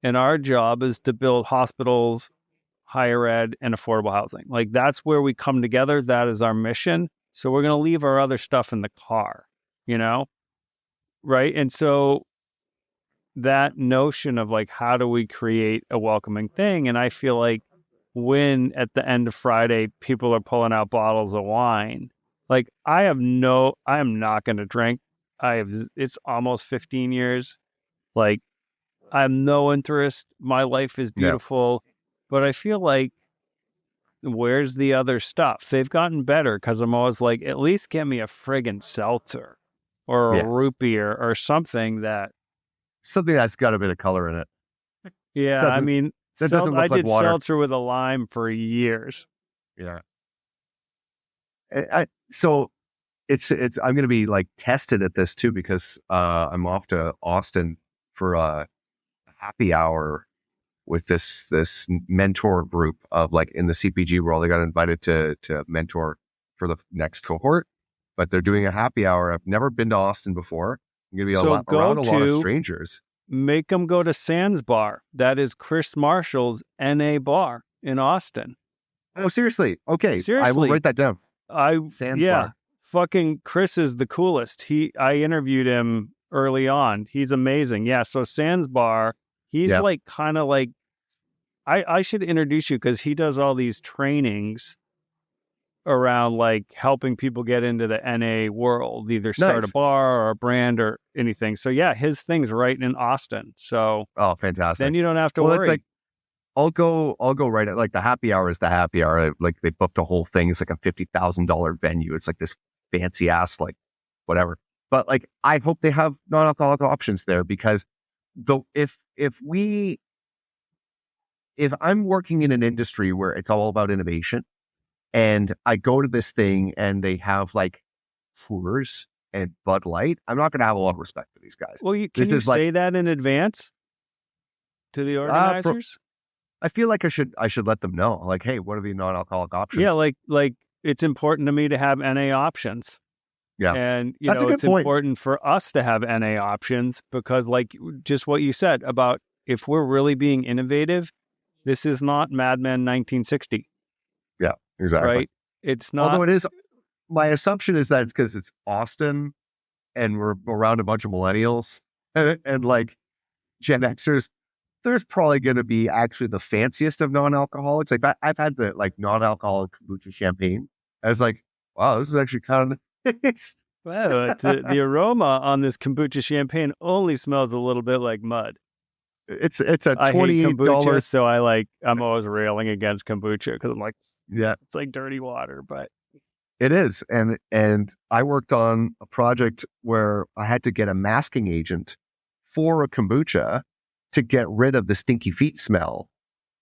And our job is to build hospitals, higher ed, and affordable housing. Like, that's where we come together. That is our mission. So we're going to leave our other stuff in the car, right? And so that notion of like, how do we create a welcoming thing? And I feel like when at the end of Friday, people are pulling out bottles of wine, like I am not going to drink. It's almost 15 years. Like, I have no interest. My life is beautiful, but I feel like, where's the other stuff? They've gotten better because I'm always like, at least get me a friggin' seltzer or a root beer or something that's got a bit of color in it. Yeah, I mean, that doesn't look I like did water. Seltzer with a lime for years. Yeah. So it's I'm going to be like tested at this too, because I'm off to Austin for a happy hour with this mentor group of, like, in the CPG world. I got invited to mentor for the next cohort, but they're doing a happy hour. I've never been to Austin before. I'm going to be around a lot of strangers. Make them go to Sands Bar. That is Chris Marshall's NA bar in Austin. Oh, seriously? Okay. Seriously. I will write that down. Sands Bar. Fucking Chris is the coolest. I interviewed him early on. He's amazing. Yeah. So Sands Bar, he's like kind of like, I should introduce you because he does all these trainings around like helping people get into the NA world, either start a bar or a brand or anything. So yeah, his thing's right in Austin. So fantastic. Then you don't have to worry. It's like, I'll go right at, like, the happy hour is the happy hour. Like, they booked a whole thing. It's like a $50,000 venue. It's like this fancy ass, like, whatever. But like, I hope they have non-alcoholic options there, because if I'm working in an industry where it's all about innovation, and I go to this thing and they have like Coors and Bud Light, I'm not going to have a lot of respect for these guys. Well, can you say that in advance to the organizers? I feel like I should let them know, like, hey, what are the non-alcoholic options? Yeah, like it's important to me to have NA options. Yeah, and it's important for us to have NA options, because, like, just what you said about, if we're really being innovative, this is not Mad Men 1960. Yeah, exactly. Right? It's not. Although it is, my assumption is that it's because it's Austin and we're around a bunch of millennials and like Gen Xers. There's probably going to be actually the fanciest of non-alcoholics. Like, I've had the like non-alcoholic kombucha champagne. I was like, wow, this is actually kind of nice. Wow, the aroma on this kombucha champagne only smells a little bit like mud. It's a I hate kombucha, $28. so I'm always railing against kombucha because I'm like, Yeah, it's like dirty water. But it is. And I worked on a project where I had to get a masking agent for a kombucha to get rid of the stinky feet smell,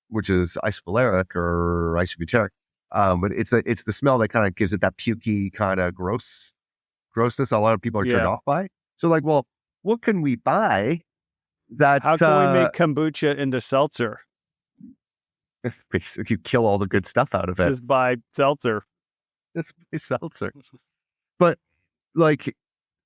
which is isovaleric or isobutyric. But it's the smell that kind of gives it that pukey kind of grossness a lot of people are turned yeah, off by. So like, well, what can we buy that how can we make kombucha into seltzer? basically you kill all the good stuff out of it? Just buy seltzer. It's seltzer. But like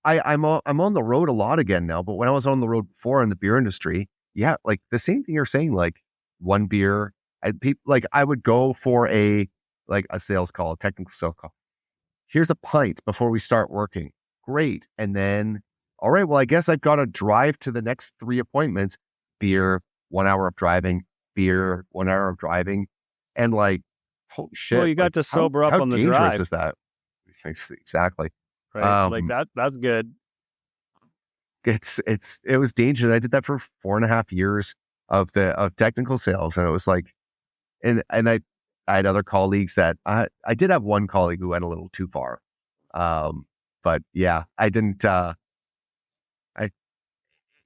I'm on the road a lot again now, but when I was on the road before in the beer industry, yeah, like the same thing you're saying, like one beer, I would go for a sales call, a technical sales call. Here's a pint before we start working. Great. And then, all right, well, I guess I've got to drive to the next 3 appointments. Beer, 1 hour of driving, beer, 1 hour of driving. And like, holy shit. Well, you got Like, to sober up how on the dangerous drive, is that? Exactly. right? Like Um, that's good. it was dangerous. I did that for 4.5 years of technical sales. And it was like, and I had other colleagues that I did have one colleague who went a little too far. But yeah, I didn't, I,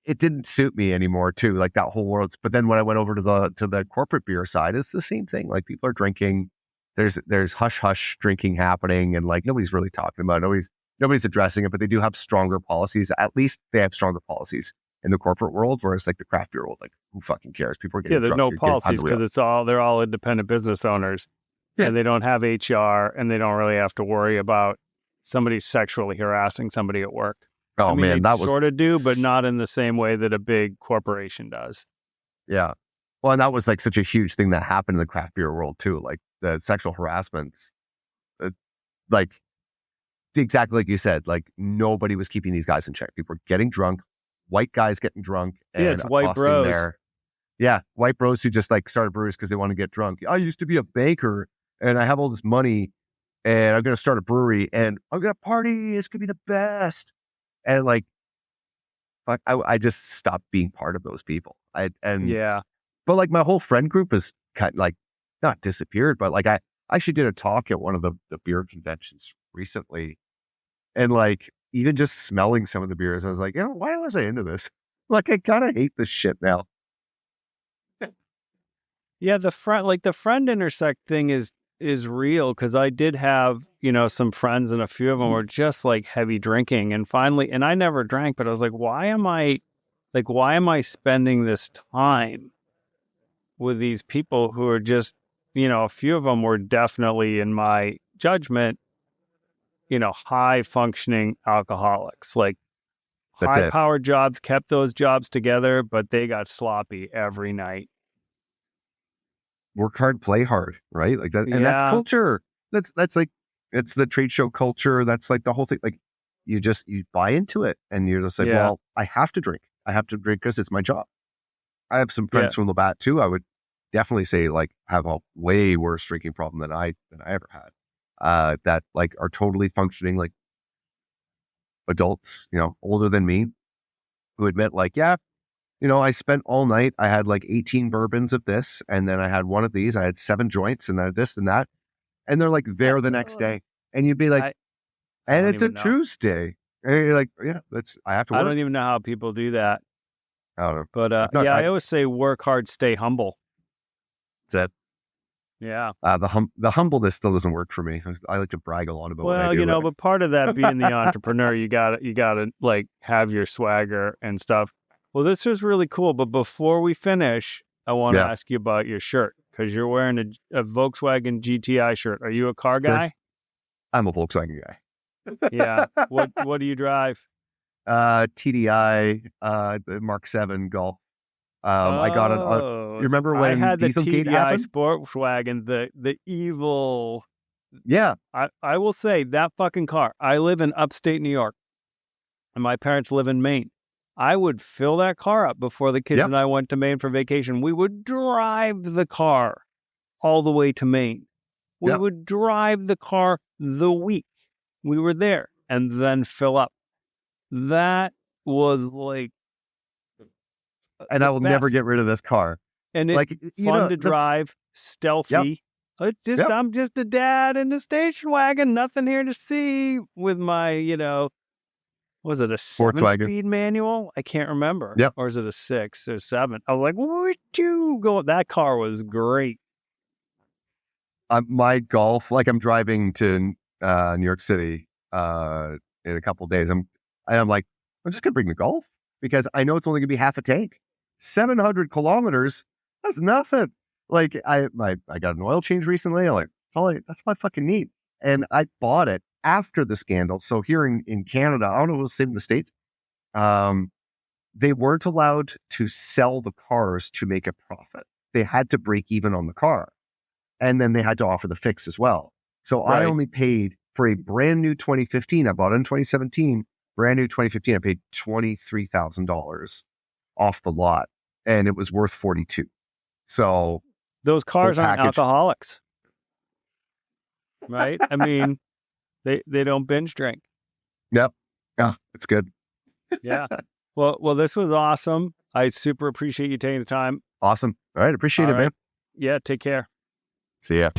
it didn't suit me anymore too, like that whole world. But then when I went over to the corporate beer side, it's the same thing. Like people are drinking, there's hush hush drinking happening, and like nobody's really talking about it. Nobody's addressing it, but they do have stronger policies. At least they have stronger policies in the corporate world, whereas like the craft beer world, like who fucking cares? People are getting Yeah, there's drunk. no You're getting behind policies the because wheel. they're all independent business owners, Yeah. and they don't have HR, and they don't really have to worry about somebody sexually harassing somebody at work. I Oh mean, man, they that was sort of do, but not in the same way that a big corporation does. yeah. Well, and that was like such a huge thing that happened in the craft beer world too. Like the sexual harassment, uh, like exactly like you said, like nobody was keeping these guys in check. People were getting drunk, white guys getting drunk Yeah, and it's white accosting bros. white bros who just like started breweries because they want to get drunk. I used to be a banker and I have all this money and I'm going to start a brewery and I'm going to party. It's going to be the best. And like, fuck, I just stopped being part of those people. Yeah. But like my whole friend group is kind of like not disappeared, but like I actually did a talk at one of the beer conventions recently. And like even just smelling some of the beers, I was like, why was I into this? Like I kind of hate this shit now. Yeah, the friend intersect thing is real because I did have, some friends and a few of them were just like heavy drinking and finally and I never drank, but I was like, why am I spending this time with these people who are just, a few of them were definitely in my judgment, high functioning alcoholics, like That's high it. powered jobs, kept those jobs together, but they got sloppy every night. Work hard, play hard, right? Like that, and that's Yeah. culture. That's like it's the trade show culture. That's like the whole thing. Like you buy into it, and you're just like, Yeah. well, I have to drink. I have to drink because it's my job. I have some Yeah. friends from Labatt too. I would definitely say like have a way worse drinking problem than I ever had. That like are totally functioning like adults, older than me, who admit like, yeah, I spent all night. I had like 18 bourbons of this, and then I had one of these. I had 7 joints, and then this and that, and they're like there the next day, and you'd be like, I I and don't it's a even know. Tuesday, and you're like, yeah, I have to I work. don't even know how people do that. I don't know. But I've not. yeah, I always say work hard, stay humble. Said Yeah. the humbleness still doesn't work for me. I like to brag a lot about what I Well, do. but part of that being the entrepreneur, you gotta like have your swagger and stuff. Well, this was really cool. But before we finish, I want to Yeah, ask you about your shirt because you're wearing a Volkswagen GTI shirt. Are you a car of course, guy? I'm a Volkswagen Yeah. guy. What do you drive? TDI, the Mark 7 Golf. I got it. You Oh, remember I when had the Dieselgate TDI happened? Sportswagen, the evil. Yeah. I will say that fucking car. I live in upstate New York, and my parents live in Maine. I would fill that car up before the kids Yep. and I went to Maine for vacation. We would drive the car all the way to Maine. We Yep. would drive the car the week we were there. and then fill up. That was like And I will never get rid of this car. And it's like, fun to drive, stealthy. Yep. It's just I'm just a dad in the station wagon, nothing here to see with my, was it a Volkswagen 7-speed manual? I can't remember. Yep. Or is it a 6 or 7? I was like, where'd you go? That car was great. My Golf, like I'm driving to New York City in a couple of days. I'm like, I'm just gonna bring the Golf because I know it's only gonna be half a tank. 700 kilometers, that's nothing. Like I got an oil change recently. I'm like, that's my fucking need. And I bought it after the scandal. So here in Canada, I don't know if it was the same in the States. They weren't allowed to sell the cars to make a profit. They had to break even on the car. And then they had to offer the fix as well. So I only paid for a brand new 2015. I bought it in 2017. Brand new 2015. I paid $23,000 off the lot, and it was worth 42. So those cars aren't alcoholics, right? I mean, they don't binge drink. Yep. Yeah, it's good. Yeah. Well, this was awesome. I super appreciate you taking the time. Awesome. All right. Appreciate it, man. Yeah. Take care. See ya.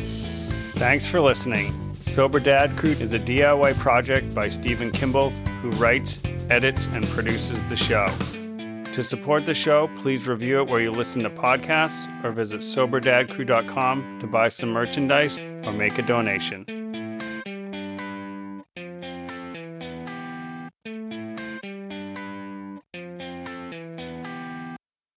Thanks for listening. Sober Dad Crew is a DIY project by Stephen Kimball, who writes, edits, and produces the show. To support the show, please review it where you listen to podcasts or visit soberdadcrew.com to buy some merchandise or make a donation.